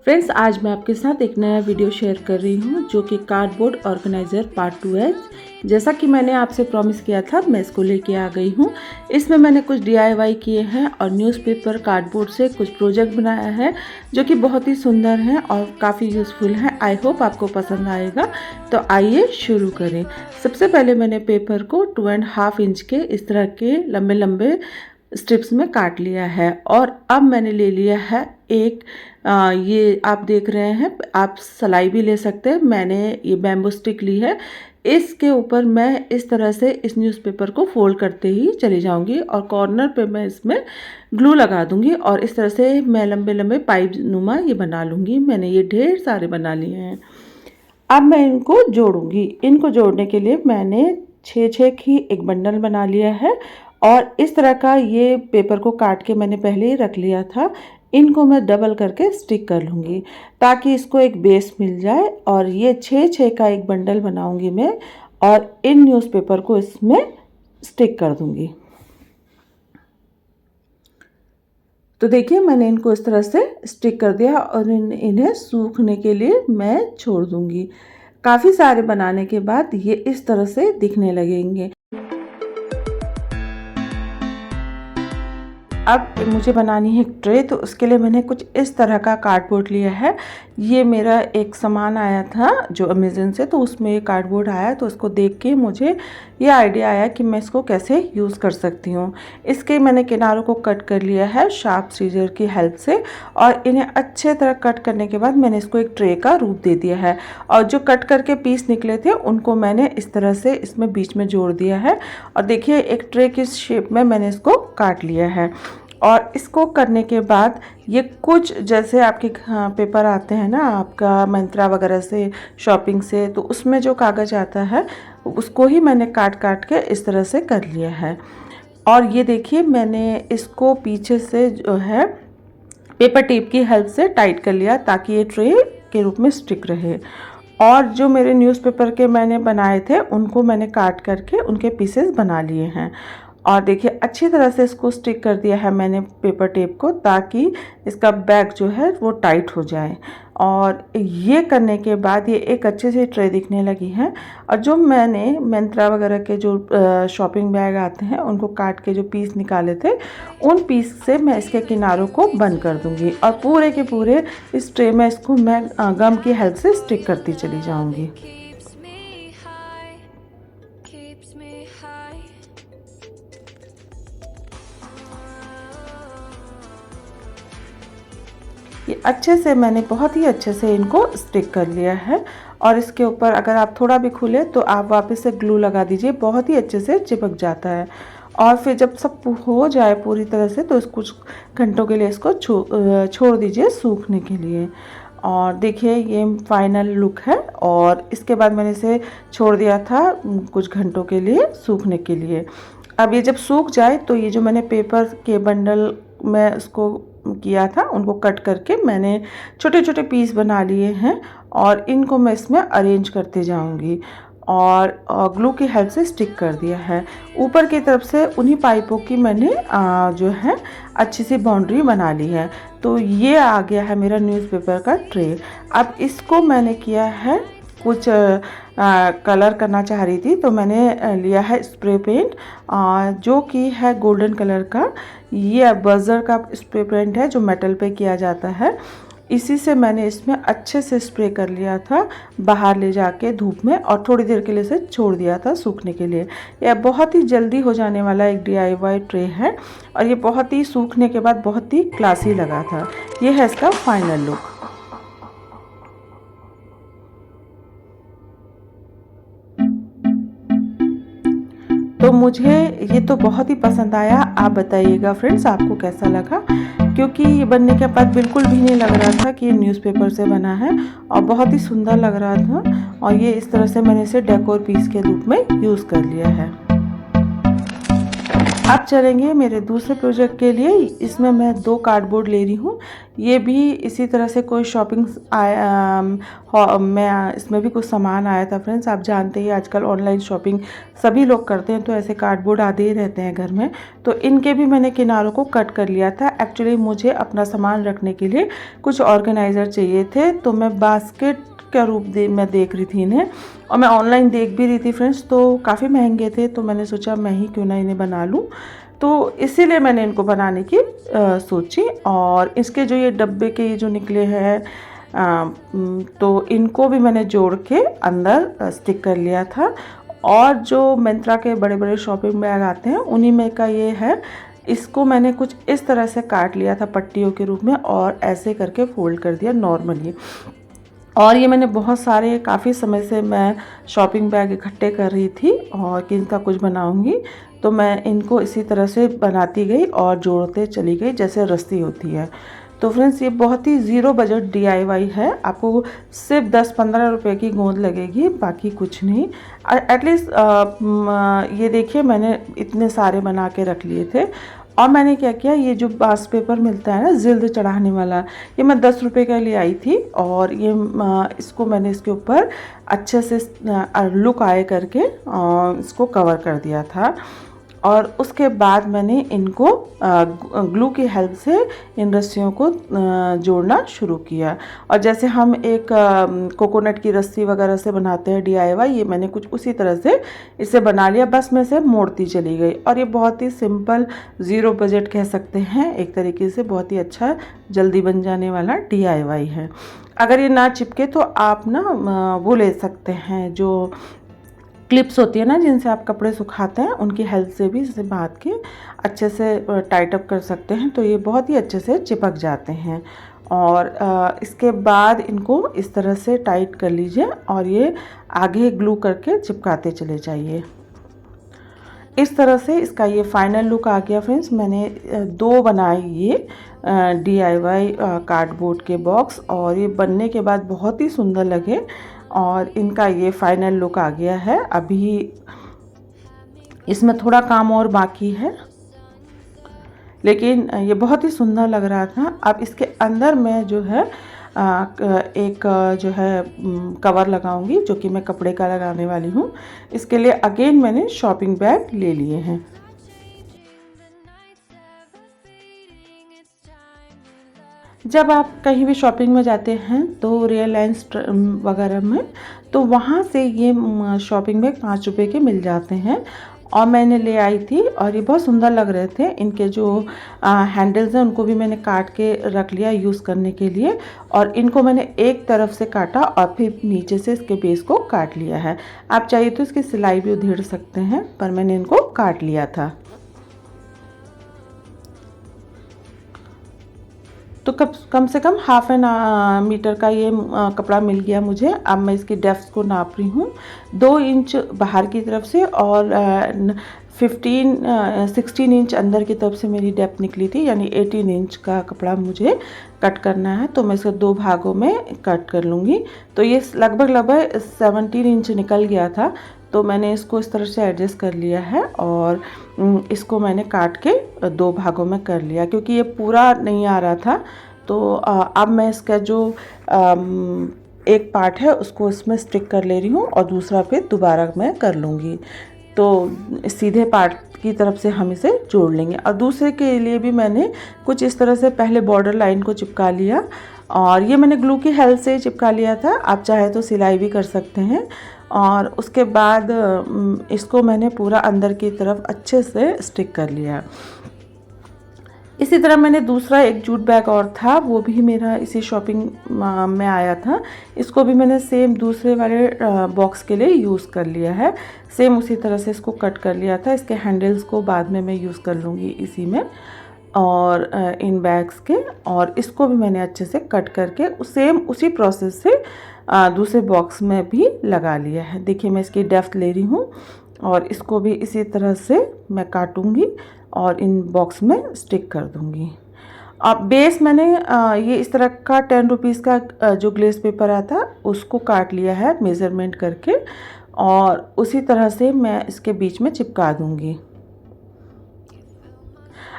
Friends, आज मैं आपके साथ एक नया वीडियो शेयर कर रही हूँ जो कि कार्डबोर्ड ऑर्गेनाइज़र पार्ट 2 है। जैसा कि मैंने आपसे प्रॉमिस किया था, मैं इसको लेके आ गई हूँ। इसमें मैंने कुछ DIY किए हैं और न्यूज़पेपर कार्डबोर्ड से कुछ प्रोजेक्ट बनाया है जो कि बहुत ही सुंदर हैं और काफ़ी यूज़फुल हैं। आई होप आपको पसंद आएगा। तो आइए शुरू करें। सबसे पहले मैंने पेपर को 2.5 इंच के इस तरह के लंबे लंबे स्ट्रिप्स में काट लिया है और अब मैंने ले लिया है एक ये आप देख रहे हैं, आप सलाई भी ले सकते हैं। मैंने ये बैम्बू स्टिक ली है। इसके ऊपर मैं इस तरह से इस न्यूज़पेपर को फोल्ड करते ही चली जाऊंगी और कॉर्नर पे मैं इसमें ग्लू लगा दूंगी और इस तरह से मैं लंबे लंबे पाइप नुमा ये बना लूँगी। मैंने ये ढेर सारे बना लिए हैं। अब मैं इनको जोड़ूंगी। इनको जोड़ने के लिए मैंने 6 की एक बंडल बना लिया है और इस तरह का ये पेपर को काट के मैंने पहले ही रख लिया था। इनको मैं डबल करके स्टिक कर लूँगी ताकि इसको एक बेस मिल जाए और ये 6 का एक बंडल बनाऊंगी मैं और इन न्यूज़पेपर को इसमें स्टिक कर दूंगी। तो देखिए, मैंने इनको इस तरह से स्टिक कर दिया और इन्हें सूखने के लिए मैं छोड़ दूंगी। काफ़ी सारे बनाने के बाद ये इस तरह से दिखने लगेंगे। अब मुझे बनानी है एक ट्रे, तो उसके लिए मैंने कुछ इस तरह का कार्डबोर्ड लिया है। ये मेरा एक सामान आया था जो अमेज़न से, तो उसमें ये कार्डबोर्ड आया, तो उसको देख के मुझे ये आइडिया आया कि मैं इसको कैसे यूज़ कर सकती हूँ। इसके मैंने किनारों को कट कर लिया है शार्प सीजर की हेल्प से और इन्हें अच्छे तरह कट करने के बाद मैंने इसको एक ट्रे का रूप दे दिया है और जो कट करके पीस निकले थे उनको मैंने इस तरह से इसमें बीच में जोड़ दिया है और देखिए एक ट्रे की शेप में मैंने इसको काट लिया है। और इसको करने के बाद ये कुछ जैसे आपके पेपर आते हैं ना आपका मंत्रा वगैरह से, शॉपिंग से, तो उसमें जो कागज़ आता है उसको ही मैंने काट के इस तरह से कर लिया है। और ये देखिए मैंने इसको पीछे से जो है पेपर टेप की हेल्प से टाइट कर लिया ताकि ये ट्रे के रूप में स्टिक रहे। और जो मेरे न्यूज़पेपर के मैंने बनाए थे उनको मैंने काट करके उनके पीसेस बना लिए हैं और देखिए अच्छी तरह से इसको स्टिक कर दिया है मैंने पेपर टेप को ताकि इसका बैक जो है वो टाइट हो जाए। और ये करने के बाद ये एक अच्छे से ट्रे दिखने लगी है। और जो मैंने मंत्रा वगैरह के जो शॉपिंग बैग आते हैं उनको काट के जो पीस निकाले थे उन पीस से मैं इसके किनारों को बंद कर दूंगी और पूरे के पूरे इस ट्रे में इसको मैं गम की हेल्प से स्टिक करती चली जाऊंगी। ये अच्छे से मैंने बहुत ही अच्छे से इनको स्टिक कर लिया है और इसके ऊपर अगर आप थोड़ा भी खुले तो आप वापस से ग्लू लगा दीजिए, बहुत ही अच्छे से चिपक जाता है। और फिर जब सब हो जाए पूरी तरह से तो कुछ घंटों के लिए इसको छोड़ दीजिए सूखने के लिए। और देखिए ये फाइनल लुक है और इसके बाद मैंने इसे छोड़ दिया था कुछ घंटों के लिए सूखने के लिए। अब ये जब सूख जाए तो ये जो मैंने पेपर के बंडल में उसको किया था उनको कट करके मैंने छोटे छोटे पीस बना लिए हैं और इनको मैं इसमें अरेंज करते जाऊंगी और ग्लू की हेल्प से स्टिक कर दिया है। ऊपर की तरफ से उन्हीं पाइपों की मैंने जो है अच्छी सी बाउंड्री बना ली है। तो ये आ गया है मेरा न्यूज़पेपर का ट्रे। अब इसको मैंने किया है कुछ कलर करना चाह रही थी तो मैंने लिया है स्प्रे पेंट जो कि है गोल्डन कलर का। ये बजर का स्प्रे पेंट है जो मेटल पे किया जाता है। इसी से मैंने इसमें अच्छे से स्प्रे कर लिया था बाहर ले जाके धूप में और थोड़ी देर के लिए इसे छोड़ दिया था सूखने के लिए। यह बहुत ही जल्दी हो जाने वाला एक DIY ट्रे है और ये बहुत ही सूखने के बाद बहुत ही क्लासी लगा था। ये है इसका फाइनल लुक। तो मुझे ये तो बहुत ही पसंद आया। आप बताइएगा फ्रेंड्स आपको कैसा लगा, क्योंकि ये बनने के बाद बिल्कुल भी नहीं लग रहा था कि ये न्यूज़पेपर से बना है और बहुत ही सुंदर लग रहा था। और ये इस तरह से मैंने इसे डेकोर पीस के रूप में यूज़ कर लिया है। अब चलेंगे मेरे दूसरे प्रोजेक्ट के लिए। इसमें मैं 2 कार्डबोर्ड ले रही हूँ। ये भी इसी तरह से कोई शॉपिंग आया, मैं इसमें भी कुछ सामान आया था फ्रेंड्स। आप जानते ही आजकल ऑनलाइन शॉपिंग सभी लोग करते हैं, तो ऐसे कार्डबोर्ड आते ही रहते हैं घर में। तो इनके भी मैंने किनारों को कट कर लिया था। एक्चुअली मुझे अपना सामान रखने के लिए कुछ ऑर्गेनाइज़र चाहिए थे, तो मैं बास्केट का रूप में देख रही थी इन्हें, और मैं ऑनलाइन देख भी रही थी फ्रेंड्स। तो काफ़ी महंगे थे, तो मैंने सोचा मैं ही क्यों ना इन्हें बना लूँ। तो इसीलिए मैंने इनको बनाने की सोची। और इसके जो ये डब्बे के ये जो निकले हैं, तो इनको भी मैंने जोड़ के अंदर स्टिक कर लिया था। और जो मिंत्रा के बड़े बड़े शॉपिंग बैग आते हैं उन्हीं में का ये है। इसको मैंने कुछ इस तरह से काट लिया था पट्टियों के रूप में, और ऐसे करके फोल्ड कर दिया नॉर्मली। और ये मैंने बहुत सारे, काफ़ी समय से मैं शॉपिंग बैग इकट्ठे कर रही थी और कि इनका कुछ बनाऊंगी, तो मैं इनको इसी तरह से बनाती गई और जोड़ते चली गई जैसे रस्सी होती है। तो फ्रेंड्स ये बहुत ही ज़ीरो बजट DIY है। आपको सिर्फ 10-15 रुपए की गोंद लगेगी, बाकी कुछ नहीं। एटलीस्ट ये देखिए मैंने इतने सारे बना के रख लिए थे। और मैंने क्या किया, ये जो बांस पेपर मिलता है ना जिल्द चढ़ाने वाला, ये मैं 10 रुपये का ले आई थी। और ये इसको मैंने इसके ऊपर अच्छे से लुक आए करके इसको कवर कर दिया था। और उसके बाद मैंने इनको ग्लू की हेल्प से इन रस्सियों को जोड़ना शुरू किया। और जैसे हम एक कोकोनट की रस्सी वगैरह से बनाते हैं DIY, ये मैंने कुछ उसी तरह से इसे बना लिया। बस मैं इसे मोड़ती चली गई। और ये बहुत ही सिंपल, ज़ीरो बजट कह सकते हैं एक तरीके से, बहुत ही अच्छा जल्दी बन जाने वाला DIY है। अगर ये ना चिपके तो आप ना वो ले सकते हैं, जो क्लिप्स होती है ना जिनसे आप कपड़े सुखाते हैं, उनकी हेल्प से भी इसे बांध के अच्छे से टाइट अप कर सकते हैं, तो ये बहुत ही अच्छे से चिपक जाते हैं। और इसके बाद इनको इस तरह से टाइट कर लीजिए और ये आगे ग्लू करके चिपकाते चले जाइए। इस तरह से इसका ये फाइनल लुक आ गया फ्रेंड्स। मैंने 2 बनाए ये DIY कार्डबोर्ड के बॉक्स, और ये बनने के बाद बहुत ही सुंदर लगे। और इनका ये फाइनल लुक आ गया है। अभी इसमें थोड़ा काम और बाकी है, लेकिन ये बहुत ही सुंदर लग रहा था। अब इसके अंदर मैं जो है एक जो है कवर लगाऊंगी, जो कि मैं कपड़े का लगाने वाली हूँ। इसके लिए अगेन मैंने शॉपिंग बैग ले लिए हैं। जब आप कहीं भी शॉपिंग में जाते हैं तो रिलायंस वगैरह में, तो वहाँ से ये शॉपिंग बैग 5 रुपए के मिल जाते हैं। और मैंने ले आई थी, और ये बहुत सुंदर लग रहे थे। इनके जो हैंडल्स हैं उनको भी मैंने काट के रख लिया यूज़ करने के लिए। और इनको मैंने एक तरफ से काटा और फिर नीचे से इसके बेस को काट लिया है। आप चाहिए तो इसकी सिलाई भी उधेड़ सकते हैं, पर मैंने इनको काट लिया था। तो कम से कम ½ मीटर का ये कपड़ा मिल गया मुझे। अब मैं इसकी डेप्थ को नाप रही हूँ। 2 इंच बाहर की तरफ से और 16 इंच अंदर की तरफ से मेरी डेप्थ निकली थी, यानी 18 इंच का कपड़ा मुझे कट करना है। तो मैं इसको 2 भागों में कट कर लूँगी। तो ये लगभग 17 इंच निकल गया था, तो मैंने इसको इस तरह से एडजस्ट कर लिया है। और इसको मैंने काट के 2 भागों में कर लिया, क्योंकि ये पूरा नहीं आ रहा था। तो अब मैं इसका जो एक पार्ट है उसको इसमें स्टिक कर ले रही हूँ, और दूसरा फिर दोबारा मैं कर लूँगी। तो सीधे पार्ट की तरफ से हम इसे जोड़ लेंगे। और दूसरे के लिए भी मैंने कुछ इस तरह से पहले बॉर्डर लाइन को चिपका लिया, और ये मैंने ग्लू की हेल्प से चिपका लिया था। आप चाहे तो सिलाई भी कर सकते हैं। और उसके बाद इसको मैंने पूरा अंदर की तरफ अच्छे से स्टिक कर लिया। इसी तरह मैंने दूसरा एक जूट बैग और था, वो भी मेरा इसी शॉपिंग में आया था। इसको भी मैंने सेम दूसरे वाले बॉक्स के लिए यूज़ कर लिया है। सेम उसी तरह से इसको कट कर लिया था। इसके हैंडल्स को बाद में मैं यूज़ कर लूँगी इसी में, और इन बैग्स के। और इसको भी मैंने अच्छे से कट करके सेम उसी प्रोसेस से दूसरे बॉक्स में भी लगा लिया है। देखिए मैं इसकी डेप्थ ले रही हूँ, और इसको भी इसी तरह से मैं काटूंगी और इन बॉक्स में स्टिक कर दूंगी। अब बेस मैंने ये इस तरह का 10 रुपीज़ का जो ग्लेस पेपर आता है उसको काट लिया है मेज़रमेंट करके, और उसी तरह से मैं इसके बीच में चिपका दूंगी।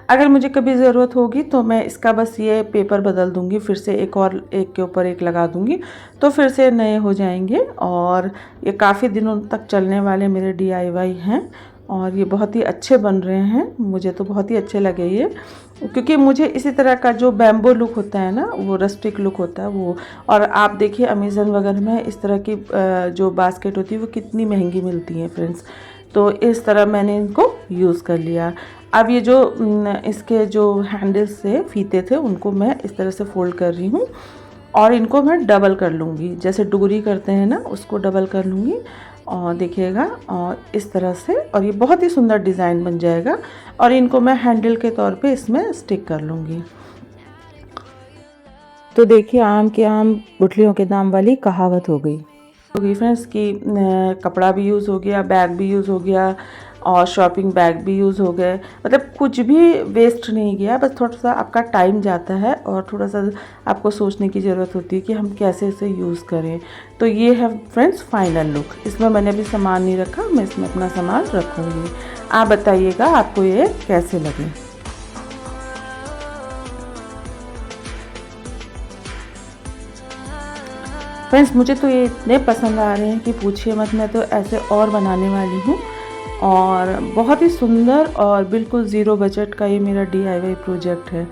अगर मुझे कभी ज़रूरत होगी तो मैं इसका बस ये पेपर बदल दूँगी, फिर से एक और एक के ऊपर एक लगा दूँगी, तो फिर से नए हो जाएंगे। और ये काफ़ी दिनों तक चलने वाले मेरे DIY हैं और ये बहुत ही अच्छे बन रहे हैं। मुझे तो बहुत ही अच्छे लगे ये, क्योंकि मुझे इसी तरह का जो बैम्बो लुक होता है ना, वो रस्टिक लुक होता है वो। और आप देखिए अमेज़न वगैरह में इस तरह की जो बास्केट होती है वो कितनी महंगी मिलती है फ्रेंड्स। तो इस तरह मैंने इनको यूज़ कर लिया। अब ये जो इसके जो हैंडल्स से फीते थे उनको मैं इस तरह से फोल्ड कर रही हूँ और इनको मैं डबल कर लूँगी, जैसे डोरी करते हैं ना उसको डबल कर लूँगी। और देखिएगा और इस तरह से, और ये बहुत ही सुंदर डिज़ाइन बन जाएगा। और इनको मैं हैंडल के तौर पे इसमें स्टिक कर लूँगी। तो देखिए आम के आम गुठलियों के दाम वाली कहावत हो गई फ्रेंड्स कि कपड़ा भी यूज़ हो गया, बैग भी यूज़ हो गया और शॉपिंग बैग भी यूज़ हो गए। मतलब कुछ भी वेस्ट नहीं गया, बस थोड़ा सा आपका टाइम जाता है और थोड़ा सा आपको सोचने की ज़रूरत होती है कि हम कैसे इसे यूज़ करें। तो ये है फ्रेंड्स फाइनल लुक। इसमें मैंने अभी सामान नहीं रखा, मैं इसमें अपना सामान रखूँगी। आप बताइएगा आपको ये कैसे लगे। फ्रेंड्स मुझे तो ये इतने पसंद आ रहे हैं कि पूछिए मत, मैं तो ऐसे और बनाने वाली हूँ। और बहुत ही सुंदर और बिल्कुल ज़ीरो बजट का ये मेरा DIY प्रोजेक्ट है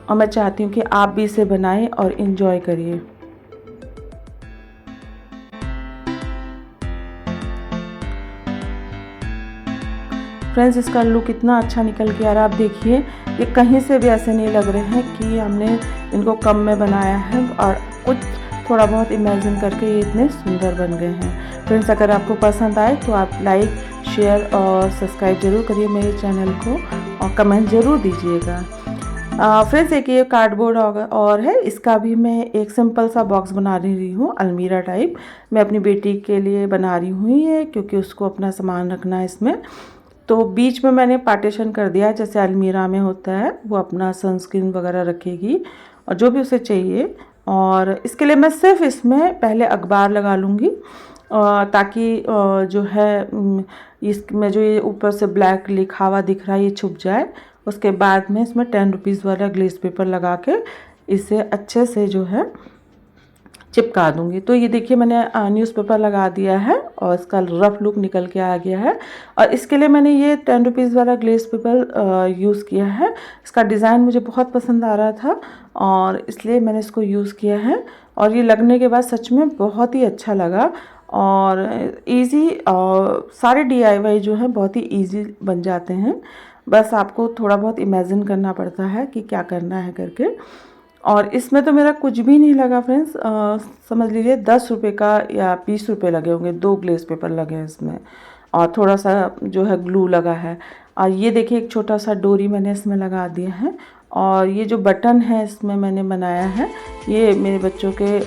और मैं चाहती हूँ कि आप भी इसे बनाएं और इन्जॉय करिए। फ्रेंड्स इसका लुक इतना अच्छा निकल के आ रहा है। आप देखिए ये कहीं से भी ऐसे नहीं लग रहे हैं कि हमने इनको कम में बनाया है, और कुछ थोड़ा बहुत इमेजिन करके ये इतने सुंदर बन गए हैं। फ्रेंड्स अगर आपको पसंद आए तो आप लाइक, शेयर और सब्सक्राइब ज़रूर करिए मेरे चैनल को और कमेंट ज़रूर दीजिएगा। फ्रेंड्स एक ये कार्डबोर्ड और है, इसका भी मैं एक सिंपल सा बॉक्स बना रही हूँ अलमीरा टाइप। मैं अपनी बेटी के लिए बना रही हूँ ये, क्योंकि उसको अपना सामान रखना है इसमें। तो बीच में मैंने पार्टीशन कर दिया है, जैसे अलमीरा में होता है, वो अपना सनस्क्रीन वगैरह रखेगी और जो भी उसे चाहिए। और इसके लिए मैं सिर्फ इसमें पहले अखबार लगा लूँगी ताकि जो है इसमें जो ये ऊपर से ब्लैक लिखा हुआ दिख रहा है ये छुप जाए। उसके बाद में इसमें 10 रुपीज़ वाला ग्लेस पेपर लगा के इसे अच्छे से जो है चिपका दूंगी। तो ये देखिए मैंने न्यूज़पेपर लगा दिया है और इसका रफ लुक निकल के आ गया है। और इसके लिए मैंने ये 10 रुपीज़ वाला ग्लेस पेपर यूज़ किया है। इसका डिज़ाइन मुझे बहुत पसंद आ रहा था और इसलिए मैंने इसको यूज़ किया है। और ये लगने के बाद सच में बहुत ही अच्छा लगा और इजी, और सारे DIY जो है बहुत ही इजी बन जाते हैं। बस आपको थोड़ा बहुत इमेजिन करना पड़ता है कि क्या करना है करके। और इसमें तो मेरा कुछ भी नहीं लगा फ्रेंड्स, समझ लीजिए 10 रुपये का या 20 रुपये लगे होंगे। 2 ग्लेस पेपर लगे हैं इसमें और थोड़ा सा जो है ग्लू लगा है। और ये देखिए एक छोटा सा डोरी मैंने इसमें लगा दिया है। और ये जो बटन है इसमें मैंने बनाया है, ये मेरे बच्चों के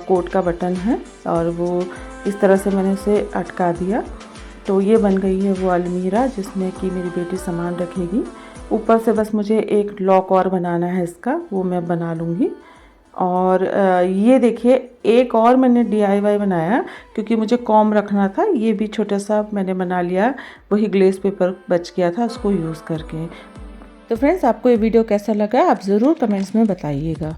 कोट का बटन है और वो इस तरह से मैंने उसे अटका दिया। तो ये बन गई है वो अलमीरा जिसमें कि मेरी बेटी सामान रखेगी। ऊपर से बस मुझे एक लॉक और बनाना है इसका, वो मैं बना लूँगी। और ये देखिए एक और मैंने DIY बनाया, क्योंकि मुझे कॉम रखना था। ये भी छोटा सा मैंने बना लिया, वही ग्लेस पेपर बच गया था उसको यूज़ करके। तो फ्रेंड्स आपको ये वीडियो कैसा लगा आप ज़रूर कमेंट्स में बताइएगा।